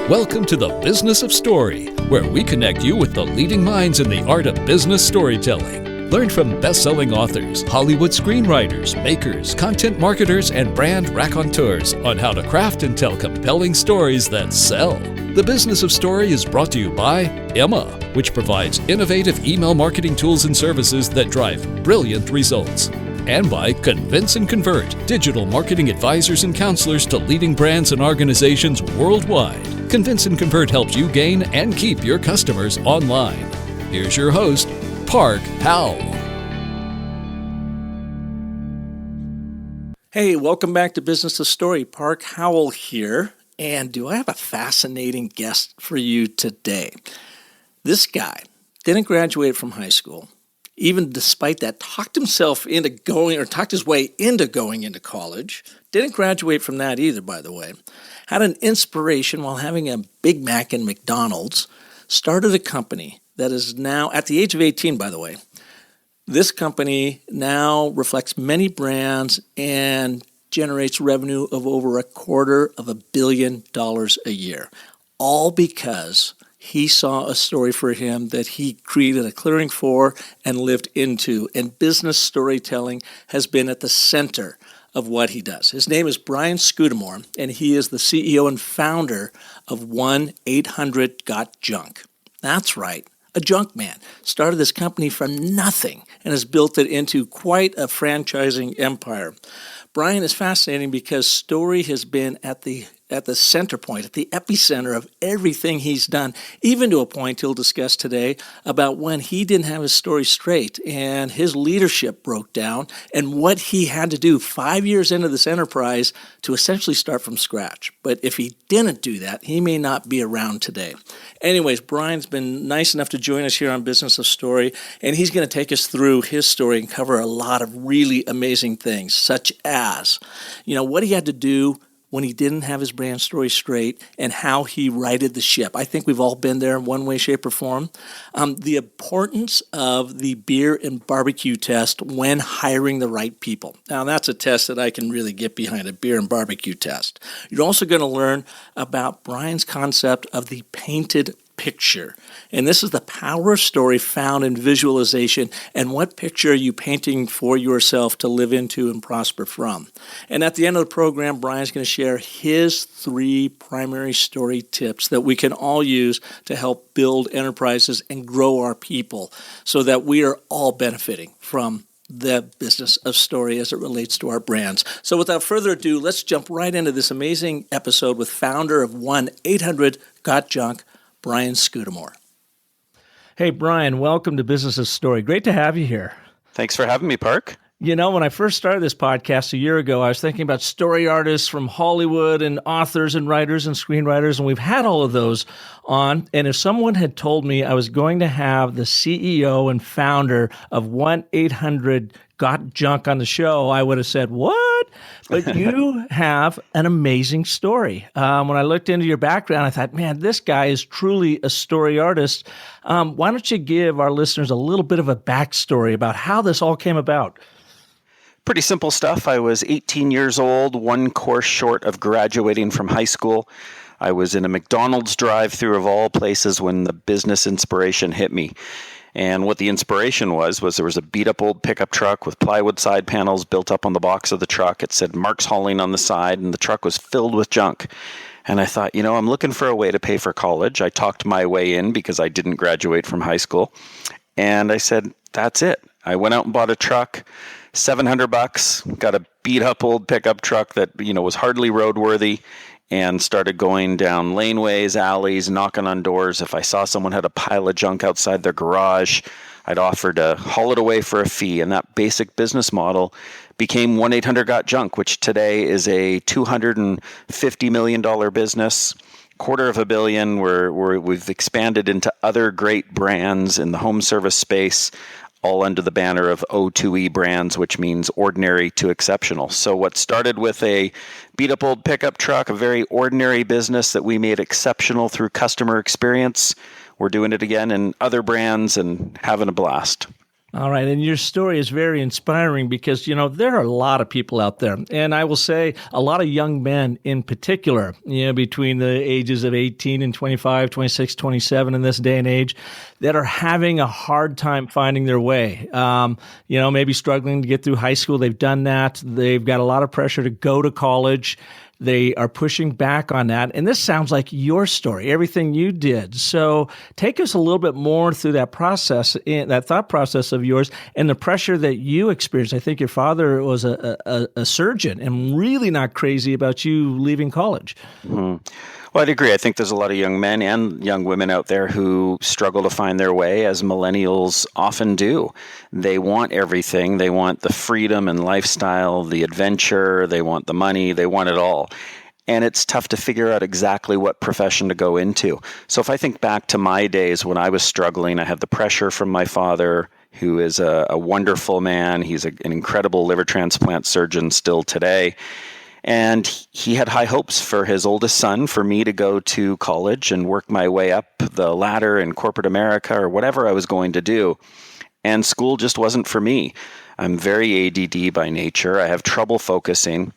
Welcome to the Business of Story, where we connect you with the leading minds in the art of business storytelling. Learn from best-selling authors, Hollywood screenwriters, makers, content marketers, and brand raconteurs on how to craft and tell compelling stories that sell. The Business of Story is brought to you by Emma, which provides innovative email marketing tools and services that drive brilliant results. And by Convince and Convert, digital marketing advisors and counselors to leading brands and organizations worldwide. Convince and Convert helps you gain and keep your customers online. Here's your host, Park Howell. Hey, welcome back to Business of Story. Park Howell here. And do I have a fascinating guest for you today? This guy didn't graduate from high school. Even despite that, talked his way into going into college. Didn't graduate from that either, by the way. Had an inspiration while having a Big Mac in McDonald's. Started a company that is now, at the age of 18, by the way, this company now reflects many brands and generates revenue of over $250 million a year. All because he saw a story for him that he created a clearing for and lived into. And business storytelling has been at the center of what he does. His name is Brian Scudamore, and he is the CEO and founder of 1-800-GOT-JUNK. That's right. A junk man. Started this company from nothing and has built it into quite a franchising empire. Brian is fascinating because story has been at the center point, at the epicenter of everything he's done, even to a point he'll discuss today about when he didn't have his story straight and his leadership broke down and what he had to do 5 years into this enterprise to essentially start from scratch. But if he didn't do that, he may not be around today. Anyways, Brian's been nice enough to join us here on Business of Story, and he's going to take us through his story and cover a lot of really amazing things, such as, what he had to do when he didn't have his brand story straight and how he righted the ship. I think we've all been there in one way, shape, or form. The importance of the beer and barbecue test when hiring the right people. Now, that's a test that I can really get behind, a beer and barbecue test. You're also going to learn about Brian's concept of the painted picture. And this is the power of story found in visualization and what picture are you painting for yourself to live into and prosper from. And at the end of the program, Brian's going to share his 3 primary story tips that we can all use to help build enterprises and grow our people so that we are all benefiting from the business of story as it relates to our brands. So without further ado, let's jump right into this amazing episode with founder of 1-800-GOT-JUNK, Brian Scudamore. Hey, Brian, welcome to Business of Story. Great to have you here. Thanks for having me, Park. When I first started this podcast a year ago, I was thinking about story artists from Hollywood and authors and writers and screenwriters, and we've had all of those on. And if someone had told me I was going to have the CEO and founder of 1-800-GOT-JUNK on the show, I would have said, what? But you have an amazing story. When I looked into your background, I thought, man, this guy is truly a story artist. Why don't you give our listeners a little bit of a backstory about how this all came about? Pretty simple stuff. I was 18 years old, one course short of graduating from high school. I was in a McDonald's drive-thru of all places when the business inspiration hit me. And what the inspiration was there was a beat-up old pickup truck with plywood side panels built up on the box of the truck. It said Mark's Hauling on the side, and the truck was filled with junk. And I thought, I'm looking for a way to pay for college. I talked my way in because I didn't graduate from high school. And I said, that's it. I went out and bought a truck, $700, got a beat-up old pickup truck that, was hardly roadworthy, and started going down laneways, alleys, knocking on doors. If I saw someone had a pile of junk outside their garage, I'd offer to haul it away for a fee. And that basic business model became 1-800-GOT-JUNK, which today is a $250 million business, $250 million, where we've expanded into other great brands in the home service space, all under the banner of O2E brands, which means ordinary to exceptional. So what started with a beat-up old pickup truck, a very ordinary business that we made exceptional through customer experience, we're doing it again in other brands and having a blast. All right. And your story is very inspiring because, there are a lot of people out there. And I will say a lot of young men in particular, between the ages of 18 and 25, 26, 27 in this day and age that are having a hard time finding their way. Maybe struggling to get through high school. They've done that. They've got a lot of pressure to go to college. They are pushing back on that. And this sounds like your story, everything you did. So take us a little bit more through that process, that thought process of yours and the pressure that you experienced. I think your father was a surgeon and really not crazy about you leaving college. Mm-hmm. Well, I'd agree. I think there's a lot of young men and young women out there who struggle to find their way, as millennials often do. They want everything. They want the freedom and lifestyle, the adventure. They want the money. They want it all. And it's tough to figure out exactly what profession to go into. So if I think back to my days when I was struggling, I had the pressure from my father, who is a wonderful man. He's an incredible liver transplant surgeon still today. And he had high hopes for his oldest son, for me to go to college and work my way up the ladder in corporate America or whatever I was going to do. And school just wasn't for me. I'm very ADD by nature. I have trouble focusing.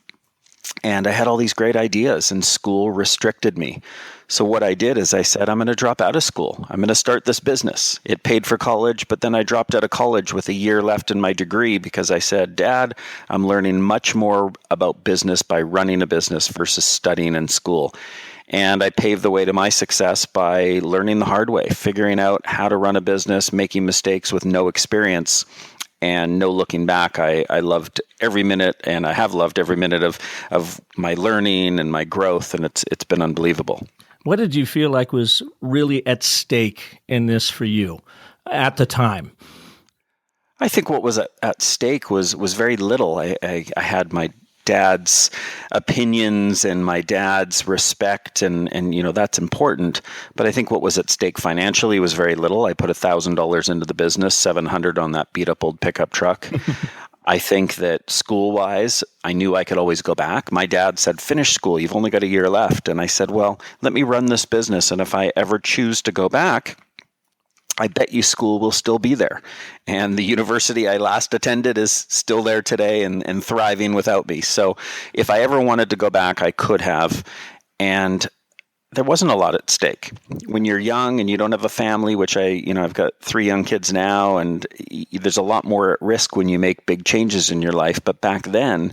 And I had all these great ideas, and school restricted me. So what I did is I said, I'm going to drop out of school. I'm going to start this business. It paid for college, but then I dropped out of college with a year left in my degree because I said, Dad, I'm learning much more about business by running a business versus studying in school. And I paved the way to my success by learning the hard way, figuring out how to run a business, making mistakes with no experience. And no looking back, I loved every minute, and I have loved every minute of my learning and my growth, and it's been unbelievable. What did you feel like was really at stake in this for you at the time? I think what was at stake was very little. I had my dad's opinions and my dad's respect, and that's important. But I think what was at stake financially was very little. I put $1,000 into the business, $700 on that beat up old pickup truck. I think that school-wise, I knew I could always go back. My dad said, finish school, you've only got a year left. And I said, well, let me run this business. And if I ever choose to go back, I bet you school will still be there. And the university I last attended is still there today and thriving without me. So if I ever wanted to go back, I could have. And there wasn't a lot at stake. When you're young and you don't have a family, which I've got 3 young kids now, and there's a lot more at risk when you make big changes in your life. But back then,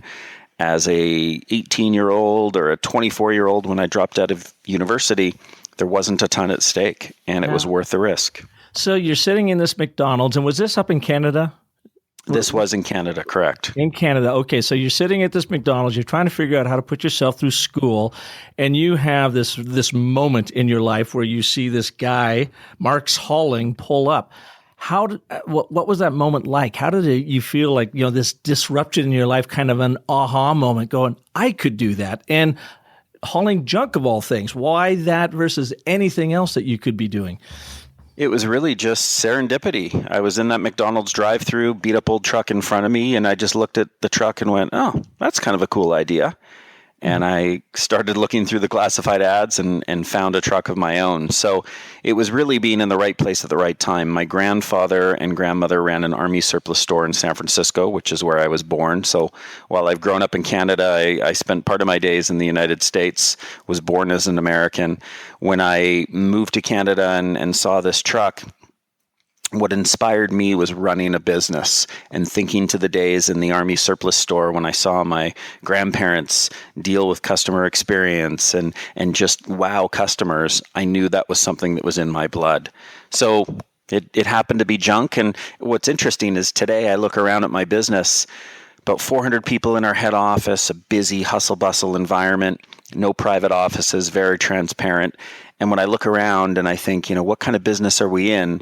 as a 18-year-old or a 24-year-old, when I dropped out of university, there wasn't a ton at stake, and it was worth the risk. So you're sitting in this McDonald's, and was this up in Canada? This was in Canada, correct. In Canada. Okay, so you're sitting at this McDonald's, you're trying to figure out how to put yourself through school, and you have this moment in your life where you see this guy, Mark Halling, pull up. What was that moment like? How did you feel like, this disruption in your life, kind of an aha moment going, I could do that? And hauling junk of all things, why that versus anything else that you could be doing? It was really just serendipity. I was in that McDonald's drive-through, beat up old truck in front of me, and I just looked at the truck and went, oh, that's kind of a cool idea. And I started looking through the classified ads and found a truck of my own. So it was really being in the right place at the right time. My grandfather and grandmother ran an Army surplus store in San Francisco, which is where I was born. So while I've grown up in Canada, I spent part of my days in the United States, was born as an American. When I moved to Canada and saw this truck, what inspired me was running a business and thinking to the days in the Army surplus store when I saw my grandparents deal with customer experience and just wow customers. I knew that was something that was in my blood. So it happened to be junk. And what's interesting is today I look around at my business, about 400 people in our head office, a busy hustle bustle environment, no private offices, very transparent. And when I look around and I think, what kind of business are we in?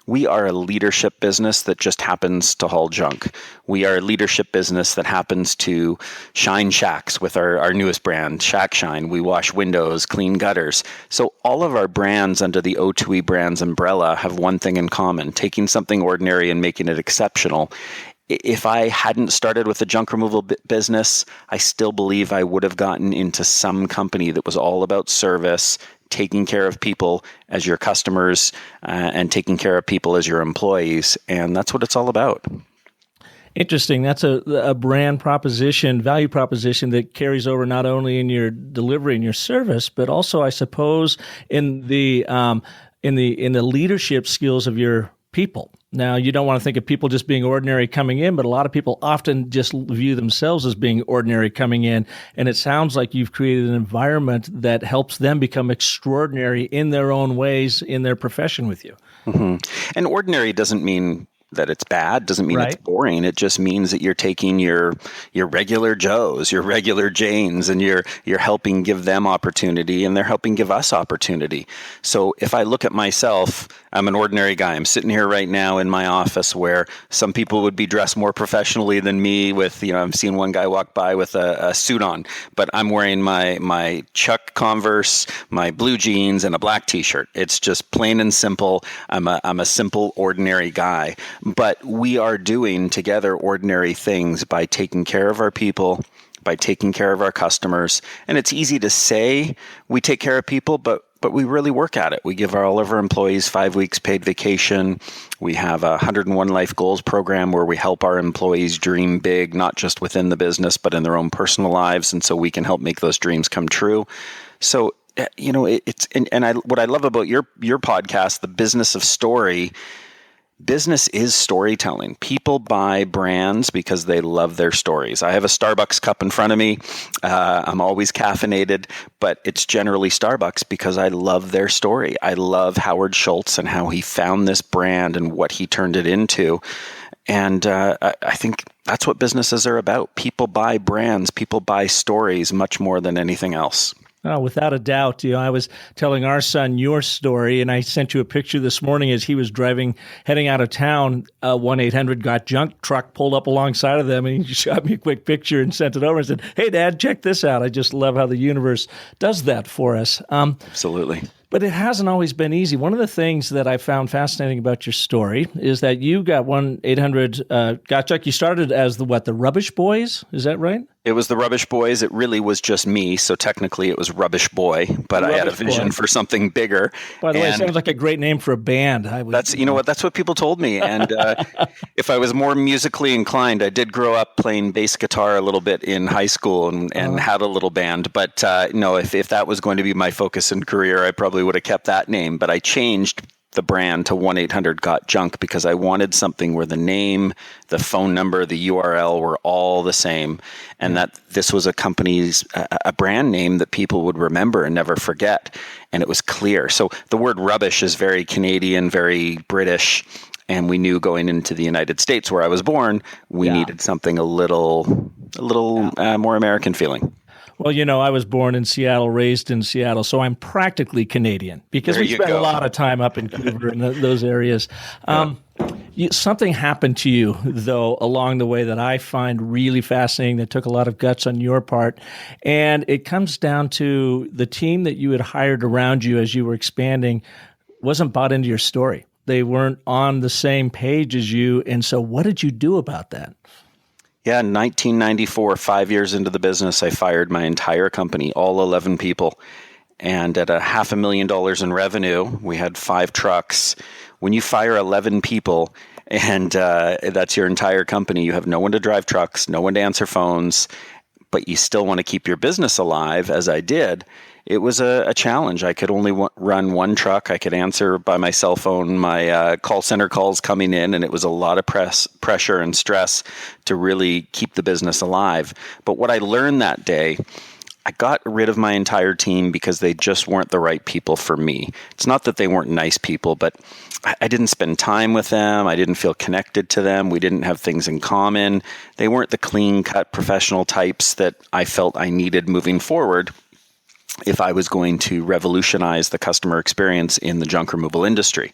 We are a leadership business that just happens to haul junk. We are a leadership business that happens to shine shacks with our newest brand, Shack Shine. We wash windows, clean gutters. So all of our brands under the O2E Brands umbrella have one thing in common, taking something ordinary and making it exceptional. If I hadn't started with the junk removal business, I still believe I would have gotten into some company that was all about service, taking care of people as your customers and taking care of people as your employees. And that's what it's all about. Interesting. That's a brand proposition, value proposition that carries over not only in your delivery and your service, but also, I suppose, in the leadership skills of your people. Now, you don't want to think of people just being ordinary coming in, but a lot of people often just view themselves as being ordinary coming in. And it sounds like you've created an environment that helps them become extraordinary in their own ways in their profession with you. Mm-hmm. And ordinary doesn't mean that it's bad, doesn't mean it's boring. It just means that you're taking your regular Joes, your regular Janes, and you're helping give them opportunity, and they're helping give us opportunity. So if I look at myself, I'm an ordinary guy. I'm sitting here right now in my office where some people would be dressed more professionally than me with, I've seen one guy walk by with a suit on, but I'm wearing my Chuck Converse, my blue jeans, and a black t-shirt. It's just plain and simple. I'm a simple, ordinary guy. But we are doing together ordinary things by taking care of our people, by taking care of our customers. And it's easy to say we take care of people, but we really work at it. We give all of our employees 5 weeks paid vacation. We have a 101 Life Goals program where we help our employees dream big, not just within the business, but in their own personal lives. And so we can help make those dreams come true. So, what I love about your podcast, The Business of Story, business is storytelling. People buy brands because they love their stories. I have a Starbucks cup in front of me. I'm always caffeinated, but it's generally Starbucks because I love their story. I love Howard Schultz and how he found this brand and what he turned it into. And I think that's what businesses are about. People buy brands. People buy stories much more than anything else. Oh, without a doubt. I was telling our son your story, and I sent you a picture this morning as he was heading out of town. 1-800-GOT-JUNK truck pulled up alongside of them, and he shot me a quick picture and sent it over and said, "Hey, Dad, check this out." I just love how the universe does that for us. Absolutely. But it hasn't always been easy. One of the things that I found fascinating about your story is that you got 1-800-GOT-JUNK. You started as the Rubbish Boys? Is that right? It was the Rubbish Boys. It really was just me. So technically it was Rubbish Boy, but I had a vision for something bigger. By the way, it sounds like a great name for a band. That's what people told me. And if I was more musically inclined, I did grow up playing bass guitar a little bit in high school and had a little band. But no, if that was going to be my focus in career, I probably would have kept that name. But I changed the brand to 1-800-GOT-JUNK because I wanted something where the name, the phone number, the URL were all the same, and that this was a brand name that people would remember and never forget, and it was clear. So the word rubbish is very Canadian, very British, and we knew going into the United States where I was born, we needed something a little more American feeling. Well, I was born in Seattle, raised in Seattle, so I'm practically Canadian because we spent a lot of time up in Vancouver and those areas. Something happened to you, though, along the way that I find really fascinating that took a lot of guts on your part, and it comes down to the team that you had hired around you as you were expanding wasn't bought into your story. They weren't on the same page as you, and so what did you do about that? Yeah, in 1994, 5 years into the business, I fired my entire company, all 11 people. And at $500,000 in revenue, we had 5 trucks. When you fire 11 people and that's your entire company, you have no one to drive trucks, no one to answer phones, but you still want to keep your business alive, as I did. It was a challenge. I could only run one truck. I could answer by my cell phone my call center calls coming in, and it was a lot of pressure and stress to really keep the business alive. But what I learned that day, I got rid of my entire team because they just weren't the right people for me. It's not that they weren't nice people, but I didn't spend time with them. I didn't feel connected to them. We didn't have things in common. They weren't the clean-cut professional types that I felt I needed moving forward if I was going to revolutionize the customer experience in the junk removal industry.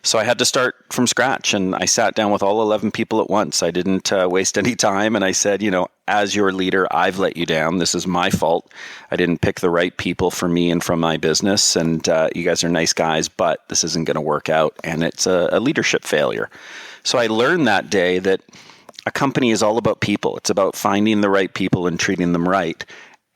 So I had to start from scratch, and I sat down with all 11 people at once. I didn't waste any time, and I said, as your leader, I've let you down. This is my fault. I didn't pick the right people for me and from my business, and you guys are nice guys, but this isn't going to work out, and it's a leadership failure. So I learned that day that a company is all about people. It's about finding the right people and treating them right.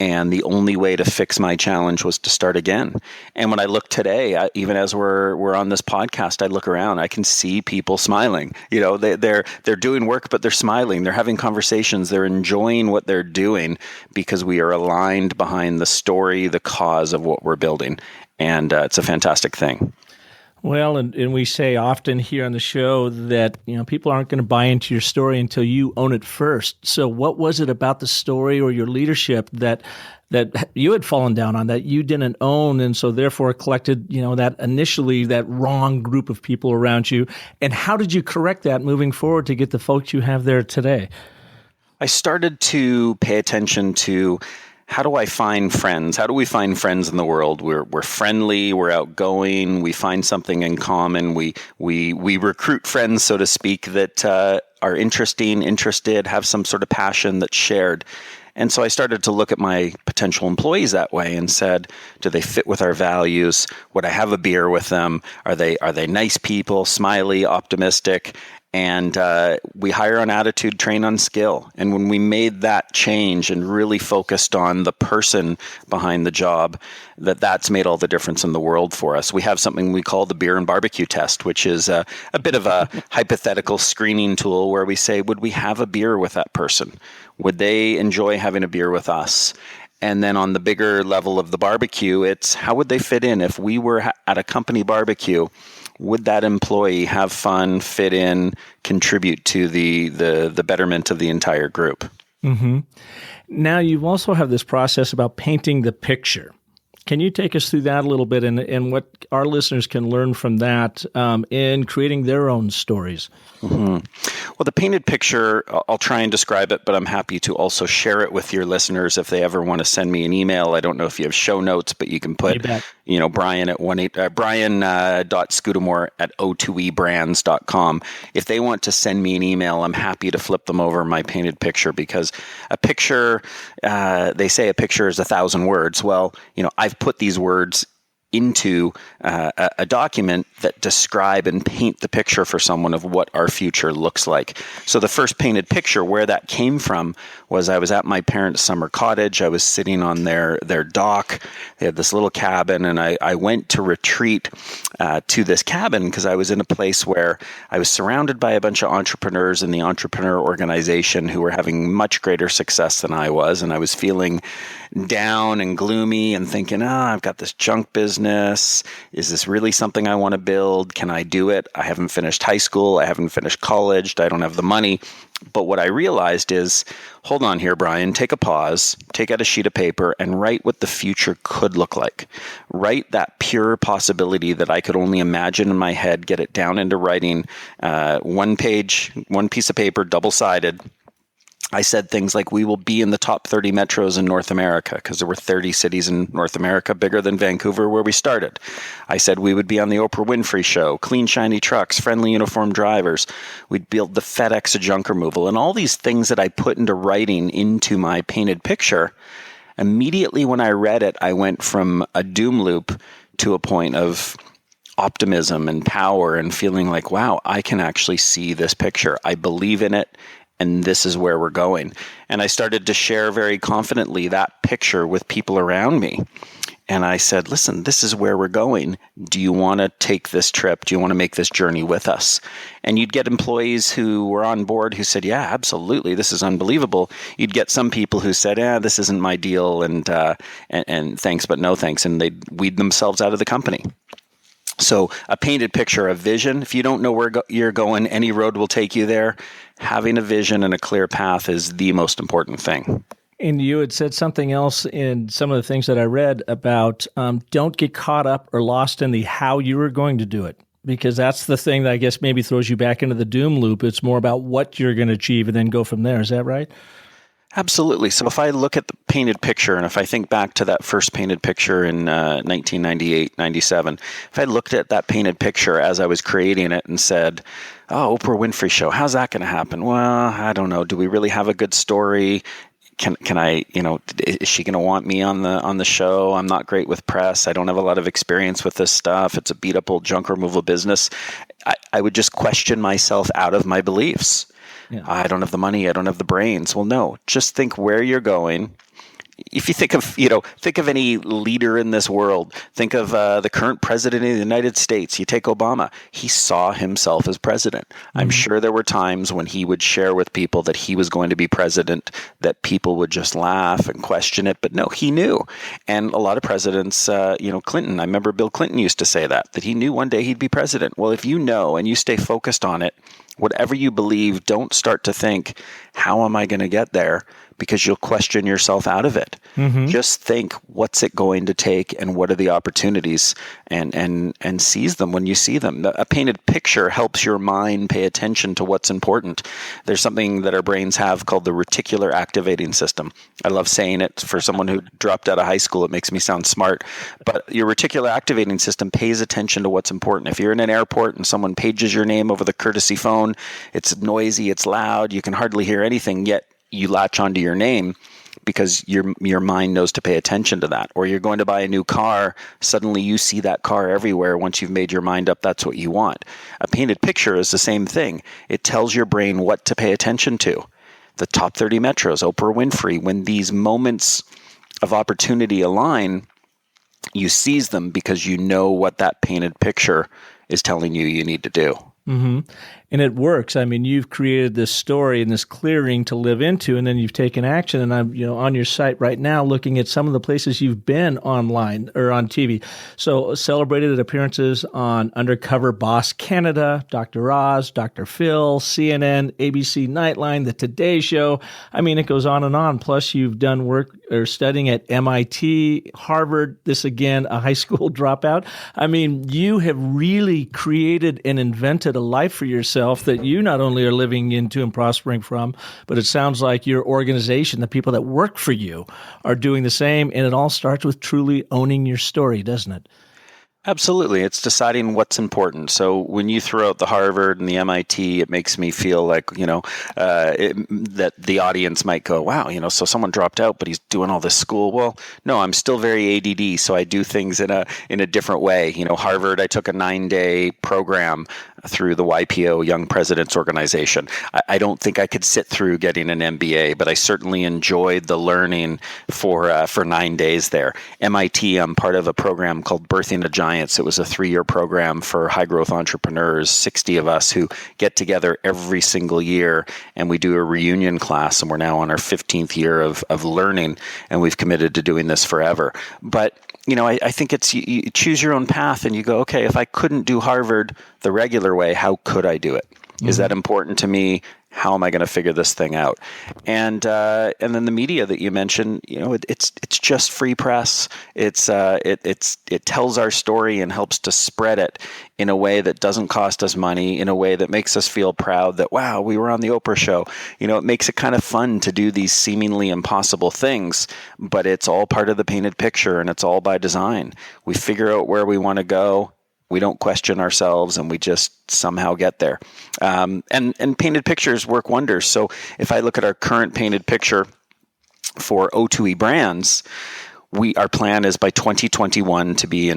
And the only way to fix my challenge was to start again. And when I look today, even as we're on this podcast, I look around, I can see people smiling. They're doing work, but they're smiling. They're having conversations. They're enjoying what they're doing because we are aligned behind the story, the cause of what we're building. And it's a fantastic thing. Well, and we say often here on the show that people aren't going to buy into your story until you own it first. So what was it about the story or your leadership that you had fallen down on, that you didn't own, and so therefore collected that initially that wrong group of people around you? And how did you correct that moving forward to get the folks you have there today? I started to pay attention to, how do I find friends? How do we find friends in the world? We're friendly, we're outgoing, we find something in common, we recruit friends, so to speak, that are interested, have some sort of passion that's shared. And so I started to look at my potential employees that way and said, do they fit with our values? Would I have a beer with them? Are they nice people, smiley, optimistic? And we hire on attitude, train on skill. And when we made that change and really focused on the person behind the job, that's made all the difference in the world for us. We have something we call the beer and barbecue test, which is a bit of a hypothetical screening tool where we say, would we have a beer with that person? Would they enjoy having a beer with us? And then on the bigger level of the barbecue, it's how would they fit in? If we were at a company barbecue, would that employee have fun, fit in, contribute to the betterment of the entire group? Mm-hmm. Now, you also have this process about painting the picture. Can you take us through that a little bit and what our listeners can learn from that in creating their own stories? Mm-hmm. Well, the painted picture, I'll try and describe it, but I'm happy to also share it with your listeners if they ever want to send me an email. I don't know if you have show notes, but you can put, Brian at Brian.Scudamore at o2ebrands.com. If they want to send me an email, I'm happy to flip them over my painted picture, because a picture, they say a picture is 1,000 words. Well, I've put these words into a document that describe and paint the picture for someone of what our future looks like. So the first painted picture, where that came from, was I was at my parents' summer cottage. I was sitting on their dock. They had this little cabin, and I went to retreat to this cabin because I was in a place where I was surrounded by a bunch of entrepreneurs in the entrepreneur organization who were having much greater success than I was, and I was feeling down and gloomy and thinking, I've got this junk business. Is this really something I want to build? Can I do it? I haven't finished high school. I haven't finished college. I don't have the money. But what I realized is, hold on here, Brian, take a pause, take out a sheet of paper and write what the future could look like. Write that pure possibility that I could only imagine in my head, get it down into writing, one piece of paper, double-sided. I said things like, we will be in the top 30 metros in North America, because there were 30 cities in North America bigger than Vancouver where we started. I said we would be on the Oprah Winfrey Show, clean, shiny trucks, friendly, uniformed drivers. We'd build the FedEx of junk removal. And all these things that I put into writing into my painted picture, immediately when I read it, I went from a doom loop to a point of optimism and power and feeling like, wow, I can actually see this picture. I believe in it. And this is where we're going. And I started to share very confidently that picture with people around me. And I said, listen, this is where we're going. Do you want to take this trip? Do you want to make this journey with us? And you'd get employees who were on board who said, yeah, absolutely, this is unbelievable. You'd get some people who said, this isn't my deal, and thanks, but no thanks. And they'd weed themselves out of the company. So a painted picture, a vision. If you don't know where you're going, any road will take you there. Having a vision and a clear path is the most important thing. And you had said something else in some of the things that I read about don't get caught up or lost in the how you were going to do it, because that's the thing that I guess maybe throws you back into the doom loop. It's more about what you're going to achieve and then go from there. Is that right? Absolutely. So if I look at the painted picture, and if I think back to that first painted picture in 1998, 97, if I looked at that painted picture as I was creating it and said, Oprah Winfrey Show, how's that going to happen? Well, I don't know. Do we really have a good story? Can I, is she going to want me on the show? I'm not great with press. I don't have a lot of experience with this stuff. It's a beat up old junk removal business. I would just question myself out of my beliefs. Yeah. I don't have the money. I don't have the brains. Well, no, just think where you're going. if you think of any leader in this world, think of the current president of the United States. You take Obama. He saw himself as president. Mm-hmm. I'm sure there were times when he would share with people that he was going to be president that people would just laugh and question it. But no, he knew. And a lot of presidents, Clinton, I remember Bill Clinton used to say that he knew one day he'd be president. Well, if you know and you stay focused on it, whatever you believe, don't start to think, how am I going to get there? Because you'll question yourself out of it. Mm-hmm. Just think, what's it going to take and what are the opportunities, and seize them when you see them. A painted picture helps your mind pay attention to what's important. There's something that our brains have called the reticular activating system. I love saying it. For someone who dropped out of high school, it makes me sound smart. But your reticular activating system pays attention to what's important. If you're in an airport and someone pages your name over the courtesy phone, it's noisy, it's loud, you can hardly hear anything, yet you latch onto your name because your mind knows to pay attention to that. Or you're going to buy a new car, suddenly you see that car everywhere once you've made your mind up that's what you want. A painted picture is the same thing. It tells your brain what to pay attention to. The top 30 metros, Oprah Winfrey, when these moments of opportunity align, you seize them because you know what that painted picture is telling you need to do. Mm-hmm. And it works. I mean, you've created this story and this clearing to live into, and then you've taken action. And I'm, on your site right now, looking at some of the places you've been online or on TV. So celebrated appearances on Undercover Boss Canada, Dr. Oz, Dr. Phil, CNN, ABC Nightline, The Today Show. I mean, it goes on and on. Plus, you've done work or studying at MIT, Harvard. This again, a high school dropout. I mean, you have really created and invented a life for yourself that you not only are living into and prospering from, but it sounds like your organization, the people that work for you, are doing the same. And it all starts with truly owning your story, doesn't it? Absolutely. It's deciding what's important. So when you throw out the Harvard and the MIT, it makes me feel like, that the audience might go, wow, so someone dropped out, but he's doing all this school. Well, no, I'm still very ADD, so I do things in a different way. Harvard, I took a 9-day program through the YPO, Young Presidents Organization. I don't think I could sit through getting an MBA, but I certainly enjoyed the learning for 9 days there. MIT, I'm part of a program called Birthing a Giant. It was a 3-year program for high-growth entrepreneurs, 60 of us who get together every single year, and we do a reunion class, and we're now on our 15th year of learning, and we've committed to doing this forever. But I think it's you choose your own path, and you go, okay, if I couldn't do Harvard the regular way, how could I do it? Mm-hmm. Is that important to me? How am I going to figure this thing out? And then the media that you mentioned, it's just free press. It tells our story and helps to spread it in a way that doesn't cost us money, in a way that makes us feel proud that, wow, we were on the Oprah show. It makes it kind of fun to do these seemingly impossible things, but it's all part of the painted picture and it's all by design. We figure out where we want to go. We don't question ourselves, and we just somehow get there. And painted pictures work wonders. So if I look at our current painted picture for O2E brands, our plan is by 2021 to be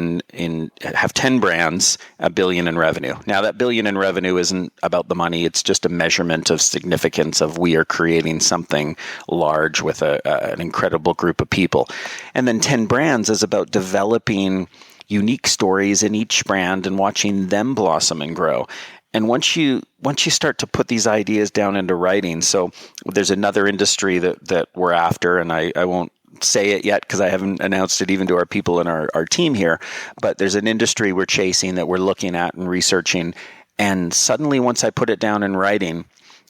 have 10 brands, $1 billion in revenue. Now that $1 billion in revenue isn't about the money; it's just a measurement of significance of we are creating something large with an incredible group of people. And then 10 brands is about developing unique stories in each brand and watching them blossom and grow. And once you start to put these ideas down into writing, so there's another industry that we're after, and I won't say it yet because I haven't announced it even to our people in our team here, but there's an industry we're chasing that we're looking at and researching. And suddenly once I put it down in writing,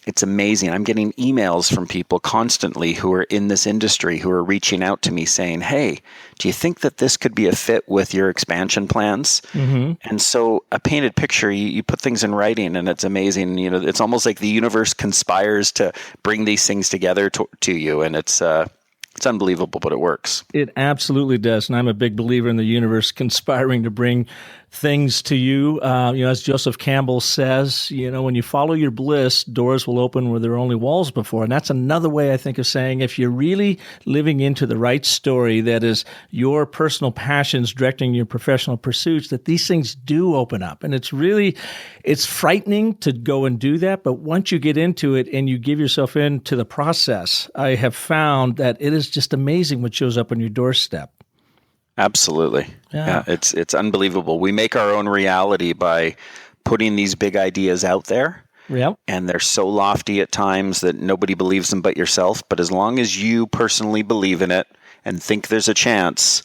it's amazing. I'm getting emails from people constantly who are in this industry who are reaching out to me saying, hey, do you think that this could be a fit with your expansion plans? Mm-hmm. And so a painted picture, you put things in writing and it's amazing. It's almost like the universe conspires to bring these things together to you. And it's unbelievable, but it works. It absolutely does. And I'm a big believer in the universe conspiring to bring things to you. As Joseph Campbell says, when you follow your bliss, doors will open where there were only walls before. And that's another way I think of saying if you're really living into the right story that is your personal passions directing your professional pursuits, that these things do open up. And it's frightening to go and do that. But once you get into it and you give yourself into the process, I have found that it is is just amazing what shows up on your doorstep. Absolutely. Yeah, it's unbelievable. We make our own reality by putting these big ideas out there. Yep. And they're so lofty at times that nobody believes them but yourself. But as long as you personally believe in it and think there's a chance,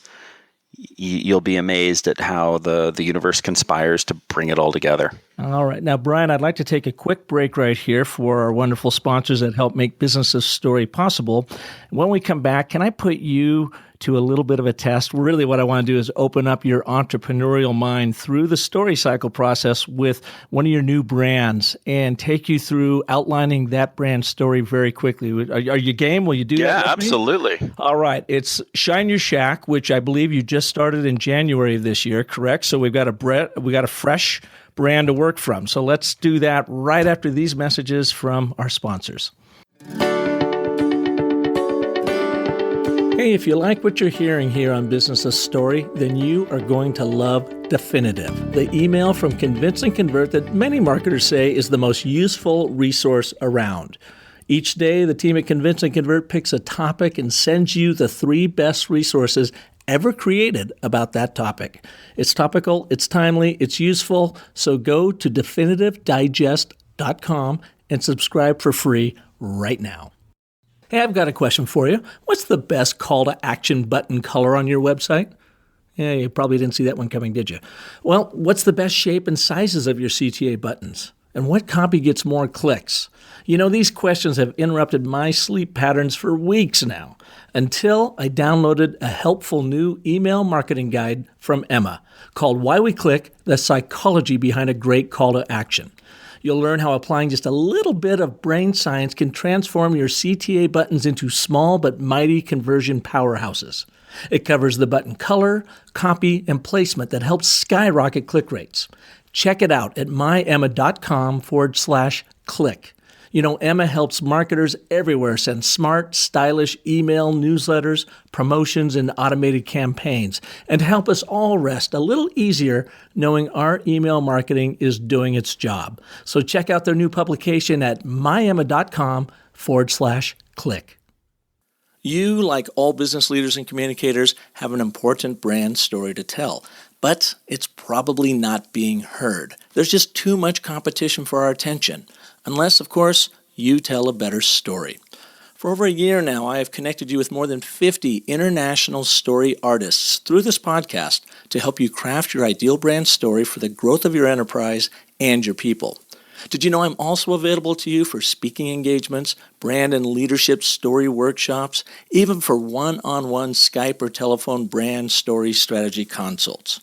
you'll be amazed at how the universe conspires to bring it all together. All right. Now, Brian, I'd like to take a quick break right here for our wonderful sponsors that help make Business of Story possible. When we come back, can I put you to a little bit of a test? Really what I want to do is open up your entrepreneurial mind through the story cycle process with one of your new brands and take you through outlining that brand story very quickly. Are you game? Will you do that? Yeah, absolutely. All right. It's Shine Your Shack, which I believe you just started in January of this year, correct? So we've got a fresh brand to work from. So let's do that right after these messages from our sponsors. Hey, if you like what you're hearing here on Business of Story, then you are going to love Definitive, the email from Convince and Convert that many marketers say is the most useful resource around. Each day, the team at Convince and Convert picks a topic and sends you the 3 best resources ever created about that topic. It's topical, it's timely, it's useful, so go to definitivedigest.com and subscribe for free right now. Hey, I've got a question for you. What's the best call to action button color on your website? Yeah, you probably didn't see that one coming, did you? Well, what's the best shape and sizes of your CTA buttons? And what copy gets more clicks? You know, these questions have interrupted my sleep patterns for weeks now, until I downloaded a helpful new email marketing guide from Emma called Why We Click: The Psychology Behind a Great Call to Action. You'll learn how applying just a little bit of brain science can transform your CTA buttons into small but mighty conversion powerhouses. It covers the button color, copy, and placement that helps skyrocket click rates. Check it out at myemma.com/click. You know, Emma helps marketers everywhere send smart, stylish email newsletters, promotions, and automated campaigns, and to help us all rest a little easier knowing our email marketing is doing its job. So check out their new publication at myemma.com/click. You, like all business leaders and communicators, have an important brand story to tell, but it's probably not being heard. There's just too much competition for our attention. Unless, of course, you tell a better story. For over a year now, I have connected you with more than 50 international story artists through this podcast to help you craft your ideal brand story for the growth of your enterprise and your people. Did you know I'm also available to you for speaking engagements, brand and leadership story workshops, even for one-on-one Skype or telephone brand story strategy consults?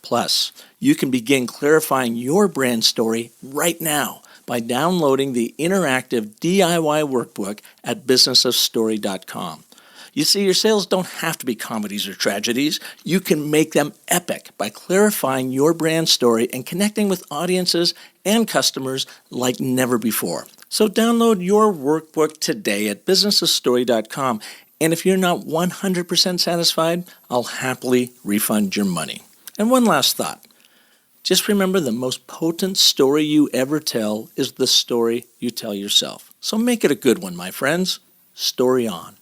Plus, you can begin clarifying your brand story right now by downloading the interactive DIY workbook at businessofstory.com. You see, your sales don't have to be comedies or tragedies. You can make them epic by clarifying your brand story and connecting with audiences and customers like never before. So download your workbook today at businessofstory.com. And if you're not 100% satisfied, I'll happily refund your money. And one last thought. Just remember, the most potent story you ever tell is the story you tell yourself. So make it a good one, my friends. Story on.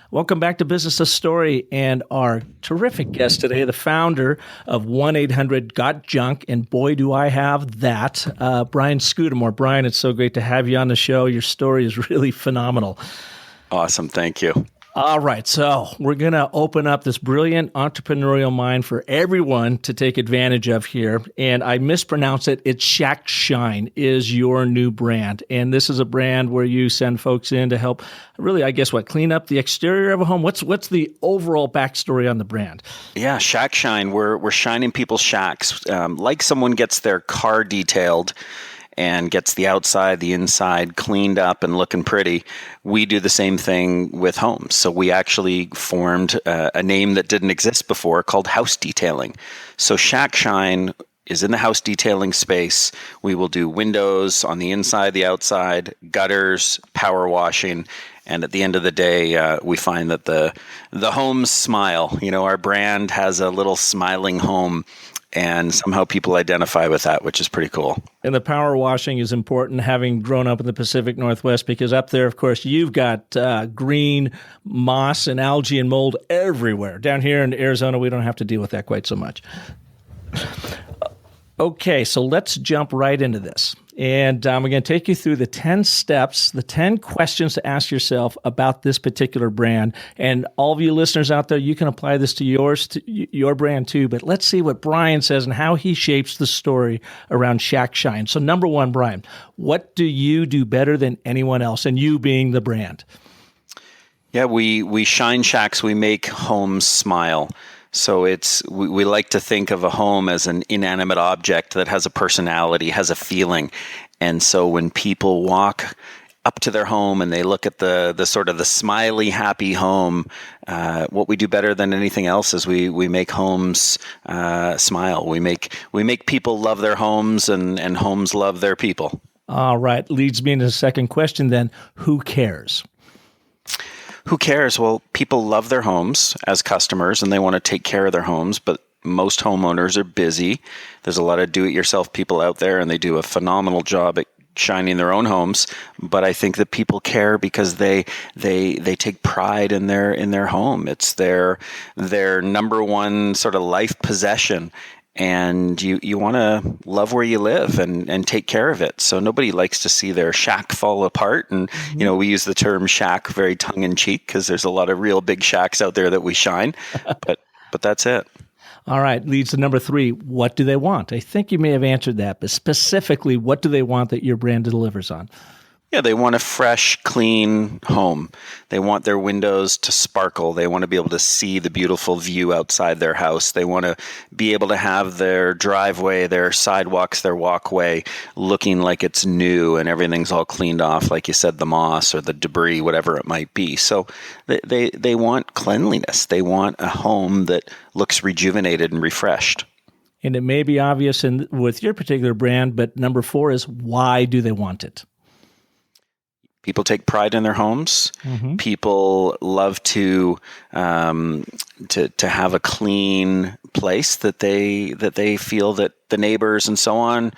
Welcome back to Business of Story and our terrific guest today, the founder of 1-800-GOT-JUNK, and boy, do I have that, Brian Scudamore. Brian, it's so great to have you on the show. Your story is really phenomenal. Awesome. Thank you. All right, so we're going to open up this brilliant entrepreneurial mind for everyone to take advantage of here. And I mispronounce it. It's Shack Shine is your new brand. And this is a brand where you send folks in to help really, I guess, clean up the exterior of a home. What's the overall backstory on the brand? Yeah, Shack Shine. We're shining people's shacks. Like someone gets their car detailed and gets the outside, the inside cleaned up and looking pretty, we do the same thing with homes. So we actually formed a name that didn't exist before called house detailing. So Shack Shine is in the house detailing space. We will do windows on the inside, the outside, gutters, power washing, And at the end of the day, we find that the homes smile. Our brand has a little smiling home, and somehow people identify with that, which is pretty cool. And the power washing is important, having grown up in the Pacific Northwest, because up there, of course, you've got green moss and algae and mold everywhere. Down here in Arizona, we don't have to deal with that quite so much. Okay, so let's jump right into this. And we're going to take you through the 10 steps, the 10 questions to ask yourself about this particular brand. And all of you listeners out there, you can apply this to your brand too. But let's see what Brian says and how he shapes the story around Shack Shine. So number one, Brian, what do you do better than anyone else? And you being the brand. Yeah, we shine shacks. We make homes smile. So we like to think of a home as an inanimate object that has a personality, has a feeling. And so when people walk up to their home and they look at the sort of the smiley, happy home, what we do better than anything else is we make homes smile. We make people love their homes, and homes love their people. All right. Leads me into the second question then. Who cares? Who cares? Well, people love their homes as customers, and they want to take care of their homes, but most homeowners are busy. There's a lot of do-it-yourself people out there, and they do a phenomenal job at shining their own homes. But I think that people care because they take pride in their home. It's their number one sort of life possession. And you want to love where you live and take care of it. So nobody likes to see their shack fall apart. And, we use the term shack very tongue in cheek because there's a lot of real big shacks out there that we shine. But that's it. All right. Leads to number 3. What do they want? I think you may have answered that, but specifically, what do they want that your brand delivers on? Yeah, they want a fresh, clean home. They want their windows to sparkle. They want to be able to see the beautiful view outside their house. They want to be able to have their driveway, their sidewalks, their walkway looking like it's new and everything's all cleaned off, like you said, the moss or the debris, whatever it might be. So they want cleanliness. They want a home that looks rejuvenated and refreshed. And it may be obvious with your particular brand, but number 4 is, why do they want it? People take pride in their homes. Mm-hmm. People love to have a clean place that they feel that the neighbors and so on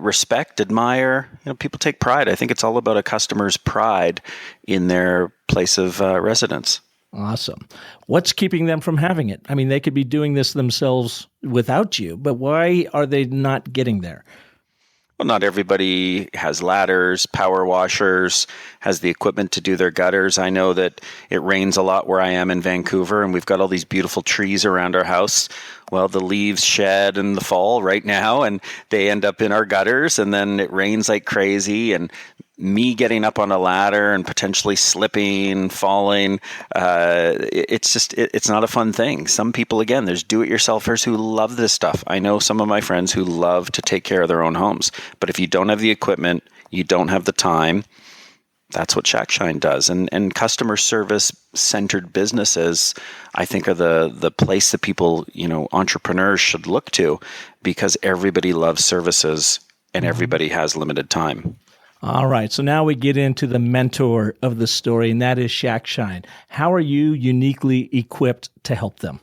respect, admire. People take pride. I think it's all about a customer's pride in their place of residence. Awesome. What's keeping them from having it? I mean, they could be doing this themselves without you, but why are they not getting there? Well, not everybody has ladders, power washers, has the equipment to do their gutters. I know that it rains a lot where I am in Vancouver, and we've got all these beautiful trees around our house. Well, the leaves shed in the fall right now, and they end up in our gutters, and then it rains like crazy, and me getting up on a ladder and potentially slipping, falling, it's not a fun thing. Some people, again, there's do-it-yourselfers who love this stuff. I know some of my friends who love to take care of their own homes. But if you don't have the equipment, you don't have the time, that's what Shack Shine does. And customer service-centered businesses, I think, are the place that people, entrepreneurs should look to, because everybody loves services and everybody has limited time. All right, so now we get into the mentor of the story, and that is Shack Shine. How are you uniquely equipped to help them?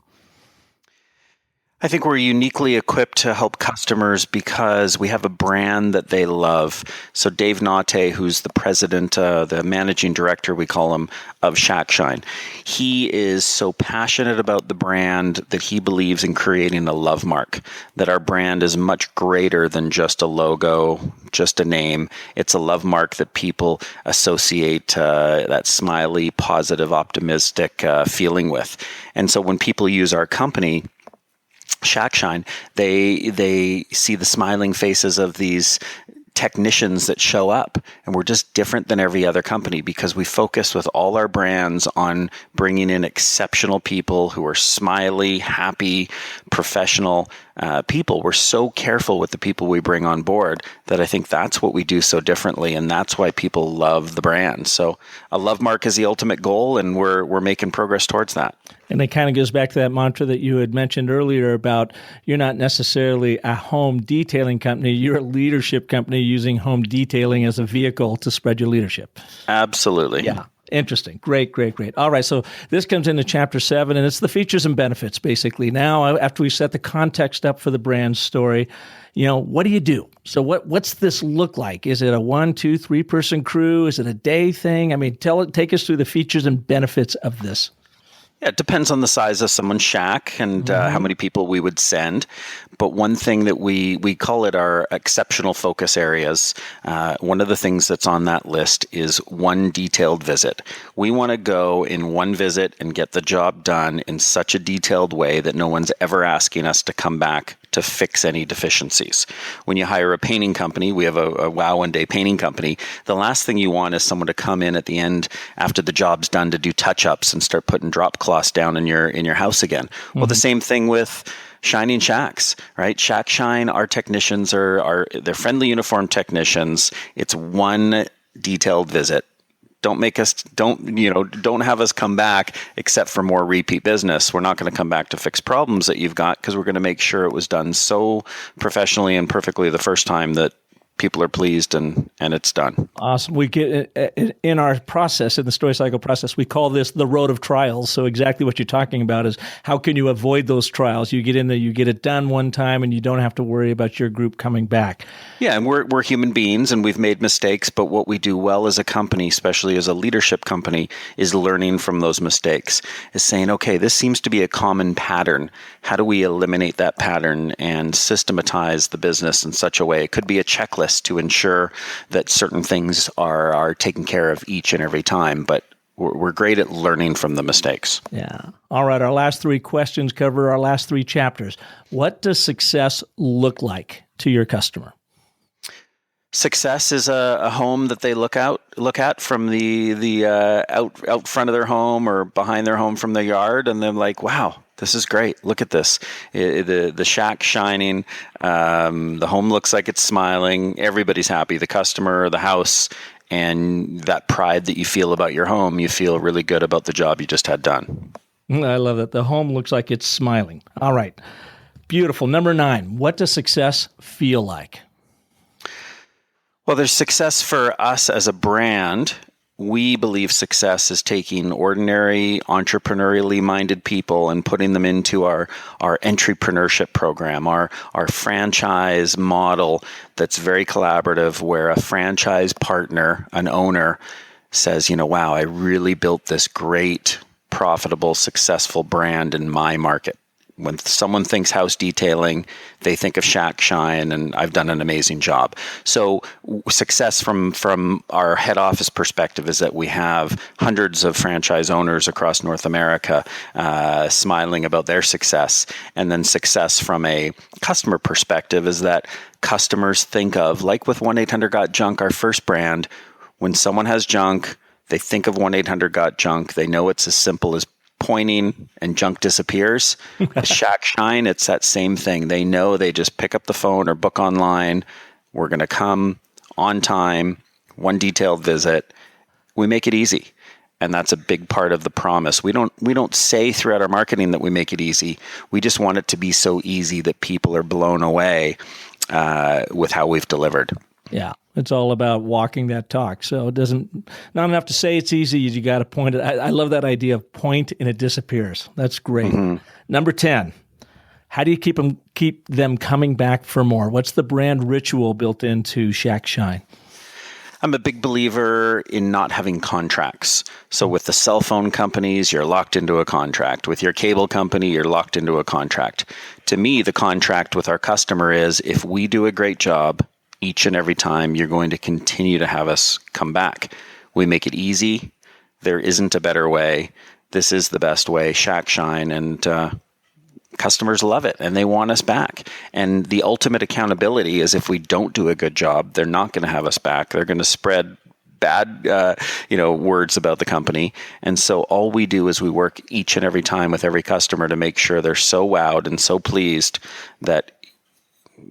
I think we're uniquely equipped to help customers because we have a brand that they love. So Dave Nate, who's the president, the managing director, we call him, of Shack Shine, he is so passionate about the brand that he believes in creating a love mark, that our brand is much greater than just a logo, just a name. It's a love mark that people associate that smiley, positive, optimistic feeling with. And so when people use our company, Shack Shine, they see the smiling faces of these technicians that show up, and we're just different than every other company because we focus with all our brands on bringing in exceptional people who are smiley, happy, professional people. We're so careful with the people we bring on board that I think that's what we do so differently, and that's why people love the brand. So a love mark is the ultimate goal, and we're making progress towards that. And it kind of goes back to that mantra that you had mentioned earlier about you're not necessarily a home detailing company, you're a leadership company using home detailing as a vehicle to spread your leadership. Absolutely. Yeah. Interesting. Great. All right. So this comes into chapter 7, and it's the features and benefits, basically. Now, after we set the context up for the brand story, what do you do? So what's this look like? Is it a 1, 2, 3 person crew? Is it a day thing? I mean, take us through the features and benefits of this. Yeah, it depends on the size of someone's shack and how many people we would send. But one thing that we call it our exceptional focus areas. One of the things that's on that list is one detailed visit. We want to go in one visit and get the job done in such a detailed way that no one's ever asking us to come back to fix any deficiencies. When you hire a painting company, we have a Wow One Day painting company, the last thing you want is someone to come in at the end after the job's done to do touch-ups and start putting drop cloths down in your house again. Well, the same thing with shining shacks, right? Shack Shine, our technicians they're friendly uniform technicians. It's one detailed visit. Don't have us come back except for more repeat business. We're not going to come back to fix problems that you've got because we're going to make sure it was done so professionally and perfectly the first time that people are pleased and it's done. Awesome. We get in our process, in the story cycle process, we call this the road of trials. So exactly what you're talking about is how can you avoid those trials? You get in there, you get it done one time, and you don't have to worry about your group coming back. Yeah, and we're human beings and we've made mistakes, but what we do well as a company, especially as a leadership company, is learning from those mistakes, is saying, okay, this seems to be a common pattern. How do we eliminate that pattern and systematize the business in such a way? It could be a checklist to ensure that certain things are taken care of each and every time, but we're great at learning from the mistakes. Yeah. All right. Our last 3 questions cover our last 3 chapters. What does success look like to your customer? Success is a home that they look at from the out front of their home or behind their home from their yard, and they're like, wow, this is great. Look at this. The shack shining. The home looks like it's smiling. Everybody's happy. The customer, the house, and that pride that you feel about your home, you feel really good about the job you just had done. I love it. The home looks like it's smiling. All right. Beautiful. Number 9, what does success feel like? Well, there's success for us as a brand. We believe success is taking ordinary, entrepreneurially minded people and putting them into our entrepreneurship program, our franchise model that's very collaborative, where a franchise partner, an owner, says, wow, I really built this great, profitable, successful brand in my market. When someone thinks house detailing, they think of Shack Shine, and I've done an amazing job. So success from our head office perspective is that we have hundreds of franchise owners across North America smiling about their success. And then success from a customer perspective is that customers think of, like with 1-800-GOT-JUNK, our first brand, when someone has junk, they think of 1-800-GOT-JUNK. They know it's as simple as pointing and junk disappears. With Shack Shine, it's that same thing. They know they just pick up the phone or book online. We're going to come on time, one detailed visit. We make it easy. And that's a big part of the promise. We don't say throughout our marketing that we make it easy. We just want it to be so easy that people are blown away with how we've delivered. Yeah. It's all about walking that talk. So it not enough to say it's easy. You got to point it. I love that idea of point and it disappears. That's great. Mm-hmm. Number 10, how do you keep them coming back for more? What's the brand ritual built into Shack Shine? I'm a big believer in not having contracts. So with the cell phone companies, you're locked into a contract. With your cable company, you're locked into a contract. To me, the contract with our customer is, if we do a great job each and every time, you're going to continue to have us come back. We make it easy. There isn't a better way. This is the best way, Shack Shine, and customers love it and they want us back. And the ultimate accountability is, if we don't do a good job, they're not going to have us back. They're going to spread bad words about the company. And so all we do is we work each and every time with every customer to make sure they're so wowed and so pleased that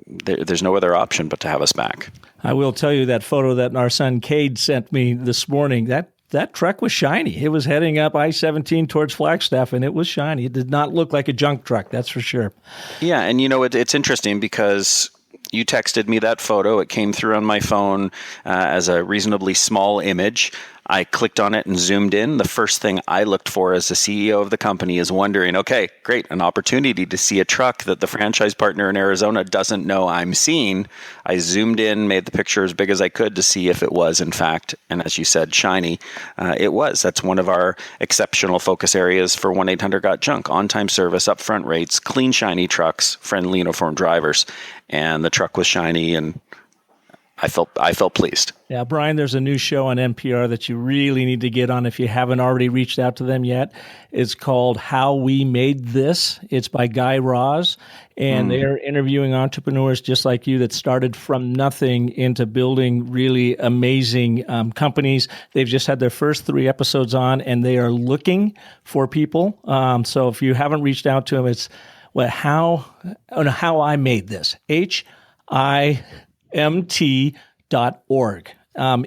there's no other option but to have us back. I will tell you that photo that our son Cade sent me this morning, that truck was shiny. It was heading up I-17 towards Flagstaff, and it was shiny. It did not look like a junk truck, that's for sure. Yeah, and it's interesting because you texted me that photo. It came through on my phone as a reasonably small image. I clicked on it and zoomed in. The first thing I looked for as the CEO of the company is wondering, okay, great, an opportunity to see a truck that the franchise partner in Arizona doesn't know I'm seeing. I zoomed in, made the picture as big as I could to see if it was, in fact, and as you said, shiny. It was. That's one of our exceptional focus areas for 1-800-GOT-JUNK. On-time service, upfront rates, clean, shiny trucks, friendly, uniformed drivers. And the truck was shiny, and I felt pleased. Yeah, Brian, there's a new show on NPR that you really need to get on if you haven't already reached out to them yet. It's called How We Made This. It's by Guy Raz, and they're interviewing entrepreneurs just like you that started from nothing into building really amazing companies. They've just had their first 3 episodes on, and they are looking for people. So if you haven't reached out to them, it's How I Made This, HIMT.org.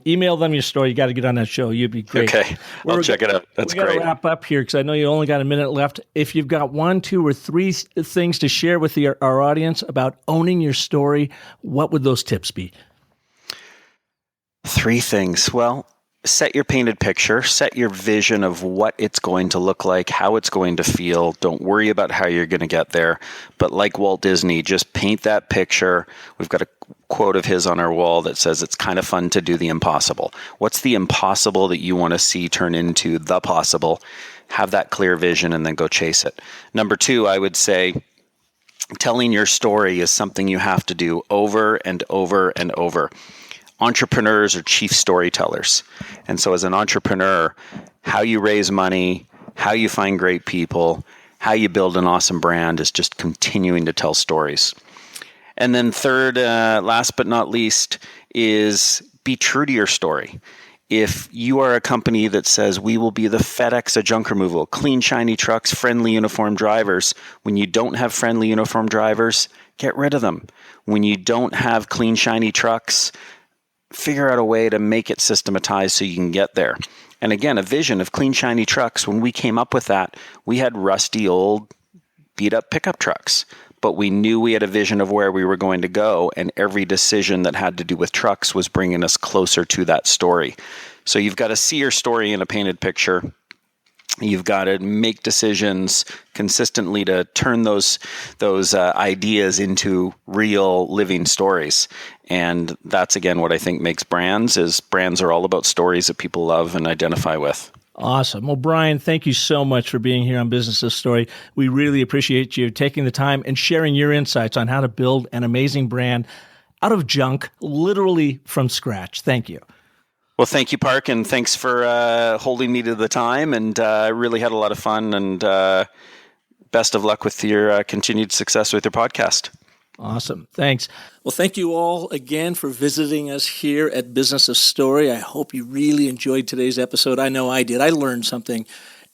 Email them your story. You got to get on that show. You'd be great. Okay, I'll check it out. That's great. We got to wrap up here because I know you only got a minute left. If you've got 1, 2, or 3 things to share with our audience about owning your story, what would those tips be? 3 things. Well, set your painted picture, set your vision of what it's going to look like, how it's going to feel. Don't worry about how you're going to get there. But like Walt Disney, just paint that picture. We've got a quote of his on our wall that says it's kind of fun to do the impossible. What's the impossible that you want to see turn into the possible? Have that clear vision and then go chase it. Number 2, I would say telling your story is something you have to do over and over and over. Entrepreneurs are chief storytellers. And so as an entrepreneur, how you raise money, how you find great people, how you build an awesome brand is just continuing to tell stories. And then third, last but not least, is be true to your story. If you are a company that says we will be the FedEx of junk removal, clean, shiny trucks, friendly, uniformed drivers, when you don't have friendly, uniformed drivers, get rid of them. When you don't have clean, shiny trucks, figure out a way to make it systematized so you can get there. And again, a vision of clean, shiny trucks. When we came up with that, we had rusty, old, beat-up pickup trucks. But we knew we had a vision of where we were going to go, and every decision that had to do with trucks was bringing us closer to that story. So you've got to see your story in a painted picture. You've got to make decisions consistently to turn those ideas into real living stories. And that's, again, what I think makes brands are all about stories that people love and identify with. Awesome. Well, Brian, thank you so much for being here on Business of Story. We really appreciate you taking the time and sharing your insights on how to build an amazing brand out of junk, literally from scratch. Thank you. Well, thank you, Park, and thanks for holding me to the time. And I really had a lot of fun, and best of luck with your continued success with your podcast. Awesome. Thanks. Well, thank you all again for visiting us here at Business of Story. I hope you really enjoyed today's episode. I know I did. I learned something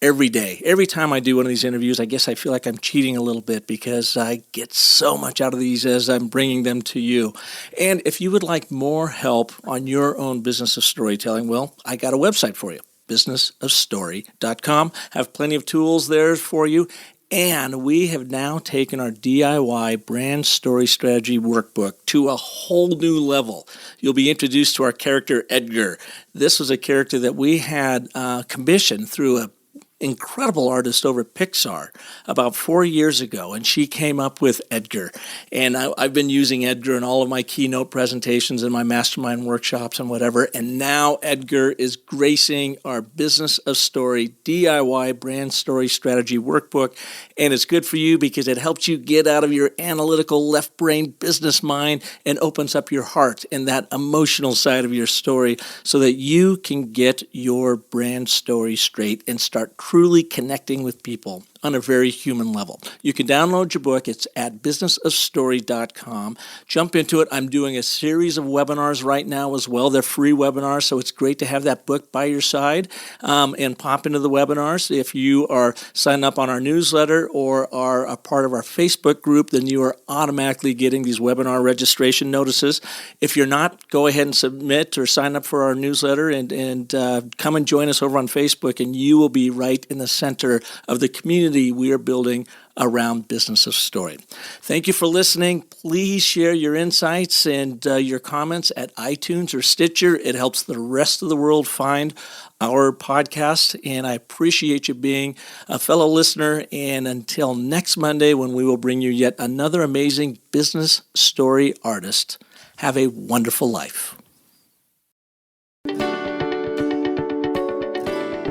every day. Every time I do one of these interviews, I guess I feel like I'm cheating a little bit because I get so much out of these as I'm bringing them to you. And if you would like more help on your own business of storytelling, well, I got a website for you, businessofstory.com. Have plenty of tools there for you. And we have now taken our DIY brand story strategy workbook to a whole new level. You'll be introduced to our character, Edgar. This was a character that we had commissioned through a incredible artist over at Pixar about 4 years ago, and she came up with Edgar. And I've been using Edgar in all of my keynote presentations and my mastermind workshops and whatever, and now Edgar is gracing our Business of Story DIY brand story strategy workbook, and it's good for you because it helps you get out of your analytical left brain business mind and opens up your heart and that emotional side of your story so that you can get your brand story straight and start truly connecting with people on a very human level. You can download your book. It's at businessofstory.com. Jump into it. I'm doing a series of webinars right now as well. They're free webinars, so it's great to have that book by your side and pop into the webinars. If you are signed up on our newsletter or are a part of our Facebook group, then you are automatically getting these webinar registration notices. If you're not, go ahead and submit or sign up for our newsletter and come and join us over on Facebook, and you will be right in the center of the community community we are building around Business of Story. Thank you for listening. Please share your insights and your comments at iTunes or Stitcher. It helps the rest of the world find our podcast, and I appreciate you being a fellow listener. And until next Monday, when we will bring you yet another amazing business story artist, have a wonderful life.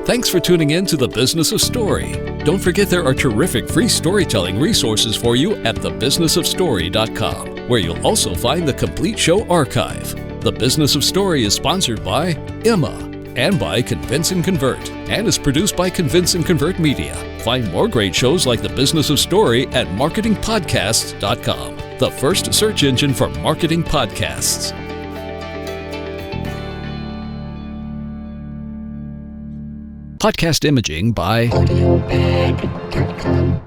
Thanks for tuning in to The Business of Story. Don't forget there are terrific free storytelling resources for you at thebusinessofstory.com, where you'll also find the complete show archive. The Business of Story is sponsored by Emma and by Convince and Convert, and is produced by Convince and Convert Media. Find more great shows like The Business of Story at marketingpodcasts.com, the first search engine for marketing podcasts. Podcast imaging by audiobag.com.